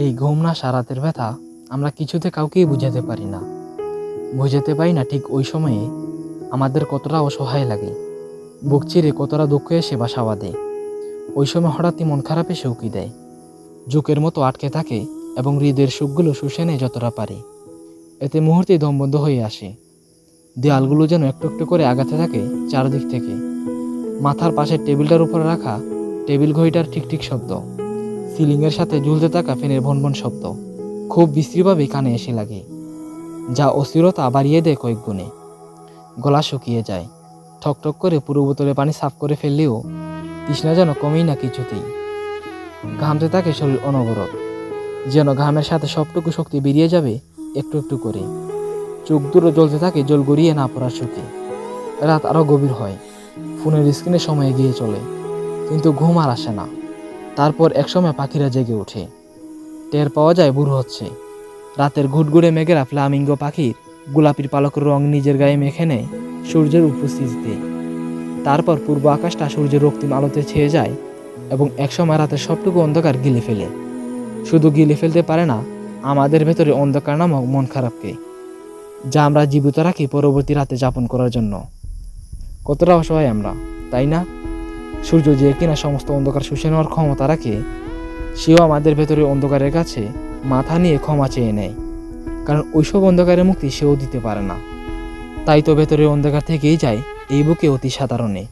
এই ঘুম না সারাতের ব্যথা আমরা কিছুতে কাউকেই বুঝাতে পারি না। বুঝাতে পারি না ঠিক ওই সময়ে আমাদের কতটা অসহায় লাগে, বুক চিরে কতটা দুঃখ এসে বাসা বাঁধে। ওই সময় হঠাৎই মন খারাপ এসে উকি দেয়, জোকের মতো আটকে থাকে এবং হৃদয়ের সুখগুলো শুষে নেয় যতটা পারে। এতে মুহূর্তেই দম বন্ধ হয়ে আসে, দেয়ালগুলো যেন একটু একটু করে আগাতে থাকে চারদিক থেকে। মাথার পাশের টেবিলটার উপরে রাখা টেবিল ঘড়িটার ঠিকঠিক শব্দ, সিলিংয়ের সাথে ঝুলতে থাকা ফ্যানের ভনভন শব্দ খুব বিশ্রীভাবে কানে এসে লাগে, যা অস্থিরতা বাড়িয়ে দেয় কয়েক গুণে। গলা শুকিয়ে যায়, ঠকঠক করে পুরো বোতলে পানি সাফ করে ফেললেও তৃষ্ণা যেন কমেই না কিছুতেই। ঘামতে থাকে শরীর অনবরত, যেন ঘামের সাথে সবটুকু শক্তি বেরিয়ে যাবে একটু একটু করে। চোখ দুটো জ্বলতে থাকে জল গড়িয়ে না পড়ার শোকে। রাত আরও গভীর হয়, ফোনের স্ক্রিনে সময় এগিয়ে চলে, কিন্তু ঘুম আর আসে না। তারপর একসময় পাখিরা জেগে ওঠে, টের পাওয়া যায় ভোর হচ্ছে। রাতের ঘুটঘুরে মেঘেরা ফ্লামিঙ্গো পাখির গোলাপির পালকের রং নিজের গায়ে মেখে নেয় সূর্যের উপস্থিতিতে। তারপর পূর্ব আকাশটা সূর্যের রক্তিম আলোতে ছেয়ে যায় এবং একসময় রাতের সবটুকু অন্ধকার গিলে ফেলে। শুধু গিলে ফেলতে পারে না আমাদের ভেতরে অন্ধকার নামক মন খারাপকে, যা আমরা জীবিত রাখি পরবর্তী রাতে যাপন করার জন্য। কতটা অসহায় আমরা, তাই না? সূর্য যে কিনা সমস্ত অন্ধকার শুষে নেওয়ার ক্ষমতা রাখে, সেও আমাদের ভেতরে অন্ধকারের কাছে মাথা নিয়ে ক্ষমা চেয়ে নেয়, কারণ ওইসব অন্ধকারের মুক্তি সেও দিতে পারে না। তাই তো ভেতরের অন্ধকার থেকেই যায় এই বুকে অতি সাধারণে।